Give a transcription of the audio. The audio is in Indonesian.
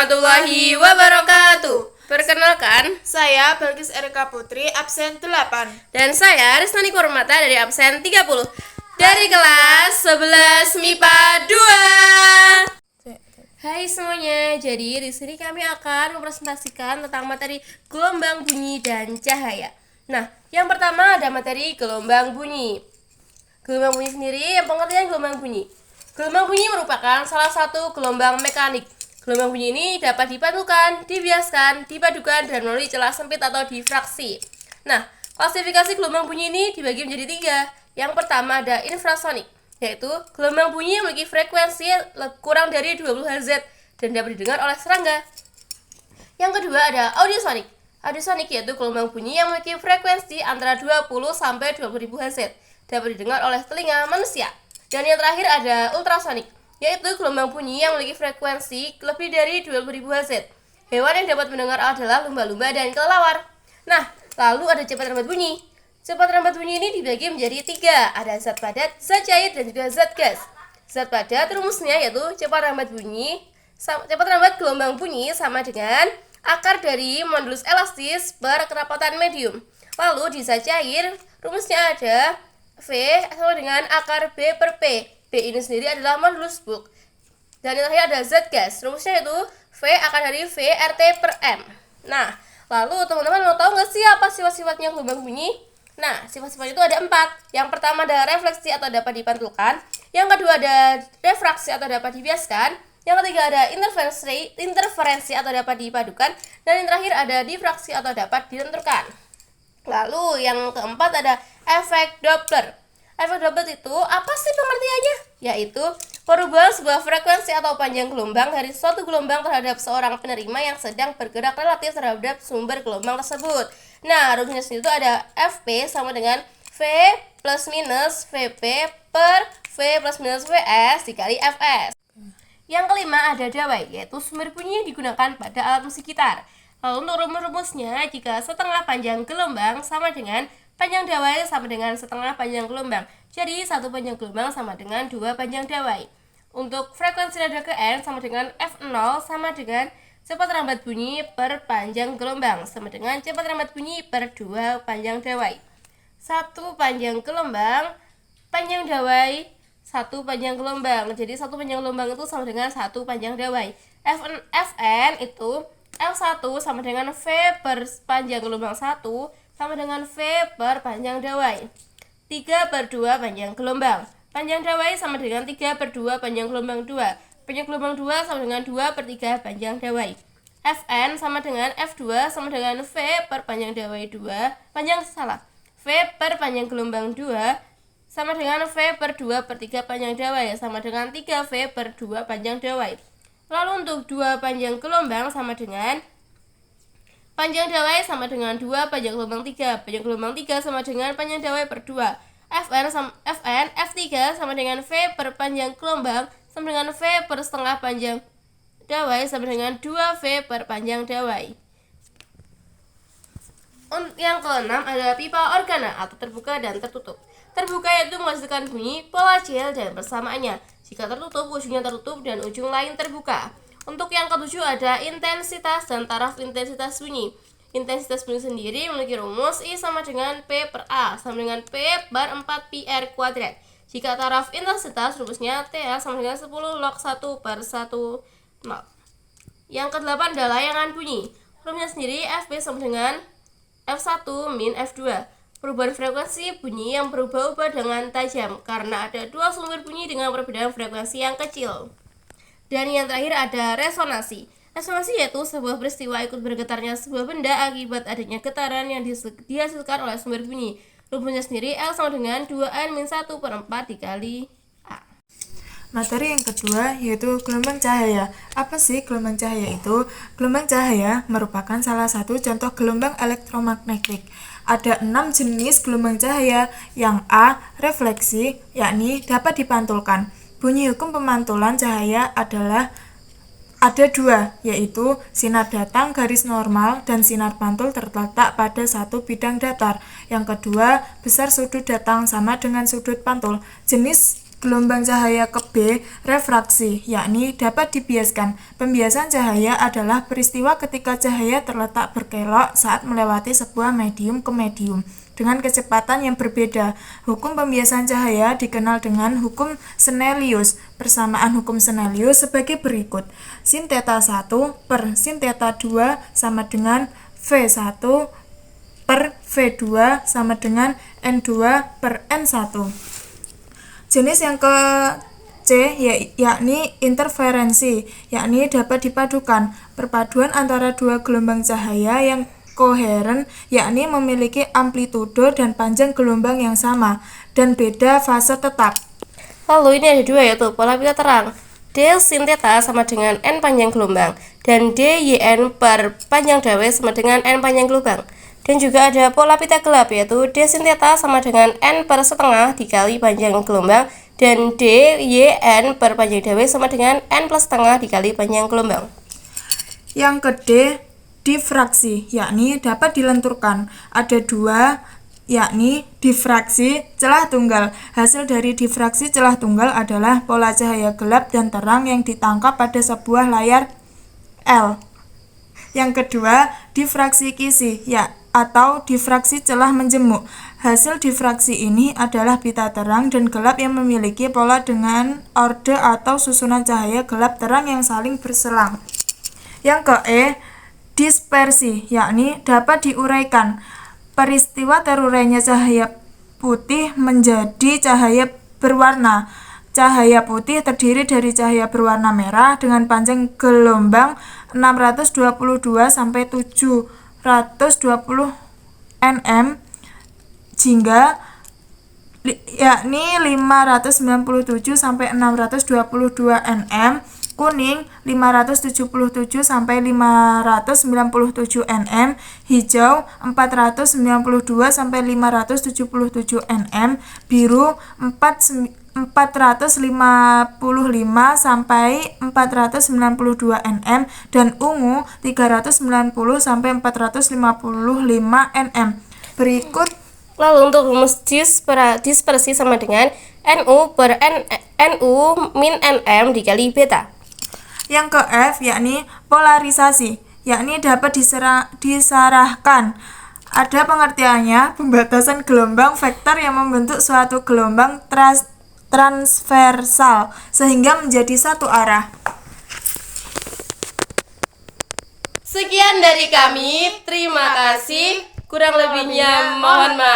warahmatullahi wabarakatuh. Perkenalkan, Saya Balkis Erika Putri, absen 8. dan saya Risnani Kurmata dari absen 30 dari kelas 11 MIPA 2. Hai semuanya, jadi di sini kami akan mempresentasikan tentang materi gelombang bunyi dan cahaya. Nah, yang pertama ada materi gelombang bunyi. Gelombang bunyi sendiri, pengertian gelombang bunyi. Gelombang bunyi merupakan salah satu gelombang mekanik. Gelombang bunyi ini dapat dipantulkan, dibiaskan, dipadukan, dan melalui celah sempit atau difraksi. Nah, klasifikasi gelombang bunyi ini dibagi menjadi 3. Yang pertama ada infrasonik, yaitu gelombang bunyi yang memiliki frekuensi kurang dari 20 Hz dan dapat didengar oleh serangga. Yang kedua ada audiosonik. Audiosonik yaitu gelombang bunyi yang memiliki frekuensi antara 20 sampai 20.000 Hz, dapat didengar oleh telinga manusia. Dan yang terakhir ada ultrasonik, yaitu gelombang bunyi yang memiliki frekuensi lebih dari 20.000 Hz. Hewan yang dapat mendengar adalah lumba-lumba dan kelelawar. Nah, lalu ada cepat rambat bunyi. Cepat rambat bunyi ini dibagi menjadi 3. Ada zat padat, zat cair, dan juga zat gas. Zat padat rumusnya yaitu cepat rambat gelombang bunyi sama dengan akar dari modulus elastis per kerapatan medium. Lalu di zat cair rumusnya ada V sama dengan akar B per P. B ini sendiri adalah modulus Book. Dan yang terakhir ada zat gas. Rumusnya itu V akar dari V RT per M. Nah, lalu teman-teman mau tahu nggak sih apa sifat-sifatnya gelombang bunyi? Nah, sifat-sifat itu ada 4. Yang pertama ada refleksi atau dapat dipantulkan. Yang kedua ada refraksi atau dapat dibiaskan. Yang ketiga ada interferensi atau dapat dipadukan. Dan yang terakhir ada difraksi atau dapat ditentukan. Lalu yang keempat ada efek Doppler. Efek Doppler itu apa sih pengertiannya? Yaitu perubahan sebuah frekuensi atau panjang gelombang dari suatu gelombang terhadap seorang penerima yang sedang bergerak relatif terhadap sumber gelombang tersebut. Nah, rumusnya sendiri itu ada Fp sama dengan V plus minus Vp per V plus minus Vs dikali Fs. Yang kelima ada dawai, yaitu sumber bunyi yang digunakan pada alat musik gitar. Lalu untuk rumus-rumusnya, jika setengah panjang gelombang sama dengan panjang dawai sama dengan setengah panjang gelombang. Jadi, satu panjang gelombang sama dengan 2 panjang dawai. Untuk frekuensi nada ke N sama dengan F0 sama dengan cepat rambat bunyi per panjang gelombang sama dengan cepat rambat bunyi per 2 panjang dawai. Satu panjang gelombang, panjang dawai, satu panjang gelombang. Jadi, satu panjang gelombang itu sama dengan satu panjang dawai. Fn itu F1 sama dengan V per panjang gelombang 1 sama dengan V per panjang dawai. 3 per 2 panjang gelombang. Panjang dawai sama dengan 3 per 2 panjang gelombang 2. Panjang gelombang 2 sama dengan 2 per 3 panjang dawai. Fn sama dengan F2 sama dengan V per panjang dawai 2. V per panjang gelombang 2 sama dengan V per 2 per 3 panjang dawai sama dengan 3V per 2 panjang dawai. Lalu untuk 2 panjang gelombang sama dengan panjang dawai sama dengan 2 panjang gelombang 3. Panjang gelombang 3 sama dengan panjang dawai per 2. F3 sama dengan V per panjang gelombang sama dengan V per setengah panjang dawai sama dengan 2V per panjang dawai. Yang keenam adalah pipa organa atau terbuka dan tertutup. Terbuka yaitu menghasilkan bunyi pola cil dan persamaannya. Jika tertutup, ujungnya tertutup dan ujung lain terbuka. Untuk yang ketujuh ada intensitas dan taraf intensitas bunyi. Intensitas bunyi sendiri memiliki rumus I sama dengan P per A sama dengan P per 4πr kuadrat. Jika taraf intensitas rumusnya TA sama dengan 10 log 1 per 1 0. Yang kedelapan adalah layangan bunyi. Rumusnya sendiri Fp sama dengan F1 min F2. Perubahan frekuensi bunyi yang berubah-ubah dengan tajam karena ada 2 sumber bunyi dengan perbedaan frekuensi yang kecil. Dan yang terakhir ada resonansi. Resonansi yaitu sebuah peristiwa ikut bergetarnya sebuah benda akibat adanya getaran yang dihasilkan oleh sumber bunyi. Rumusnya sendiri L sama dengan 2N-1 per 4 dikali A. Materi yang kedua yaitu gelombang cahaya. Apa sih gelombang cahaya itu? Gelombang cahaya merupakan salah satu contoh gelombang elektromagnetik. Ada 6 jenis gelombang cahaya. Yang A, refleksi, yakni dapat dipantulkan. Bunyi hukum pemantulan cahaya adalah ada 2, yaitu sinar datang garis normal dan sinar pantul terletak pada satu bidang datar. Yang kedua, besar sudut datang sama dengan sudut pantul. Jenis gelombang cahaya ke B, refraksi, yakni dapat dibiaskan. Pembiasan cahaya adalah peristiwa ketika cahaya terletak berkelok saat melewati sebuah medium ke medium dengan kecepatan yang berbeda. Hukum pembiasan cahaya dikenal dengan hukum Snellius. Persamaan hukum Snellius sebagai berikut. Sin theta 1 per sin theta 2 sama dengan V1 per V2 sama dengan N2 per N1. Jenis yang ke C yakni interferensi, yakni dapat dipadukan. Perpaduan antara dua gelombang cahaya yang koheren, yakni memiliki amplitudo dan panjang gelombang yang sama dan beda fase tetap. Lalu ini ada dua, yaitu pola pita terang. D sin theta sama dengan N panjang gelombang dan D YN per panjang dawai sama dengan N panjang gelombang. Dan juga ada pola pita gelap, yaitu D sin theta sama dengan N per setengah dikali panjang gelombang dan D YN per panjang dawai sama dengan N plus setengah dikali panjang gelombang. Yang ke D, difraksi, yakni dapat dilenturkan. Ada dua, yakni difraksi celah tunggal. Hasil dari difraksi celah tunggal adalah pola cahaya gelap dan terang yang ditangkap pada sebuah layar L. Yang kedua, difraksi kisi, atau difraksi celah menjemuk. Hasil difraksi ini adalah pita terang dan gelap yang memiliki pola dengan orde atau susunan cahaya gelap terang yang saling berselang. Yang ke E, dispersi, yakni dapat diuraikan. Peristiwa terurainya cahaya putih menjadi cahaya berwarna. Cahaya putih terdiri dari cahaya berwarna merah dengan panjang gelombang 622 sampai 720 nm hingga yakni 597 sampai 622 nm, kuning 577 sampai 597 nm, hijau 492 sampai 577 nm, biru 455 sampai 492 nm dan ungu 390 sampai 455 nm. Berikut Lalu untuk rumus dispersi sama dengan NU per NU min NM dikali beta. yang ke F, yakni polarisasi, yakni dapat disarahkan. Ada pengertiannya, pembatasan gelombang vektor yang membentuk suatu gelombang transversal sehingga menjadi satu arah. Sekian dari kami, terima kasih. Kurang lebihnya mohon maaf.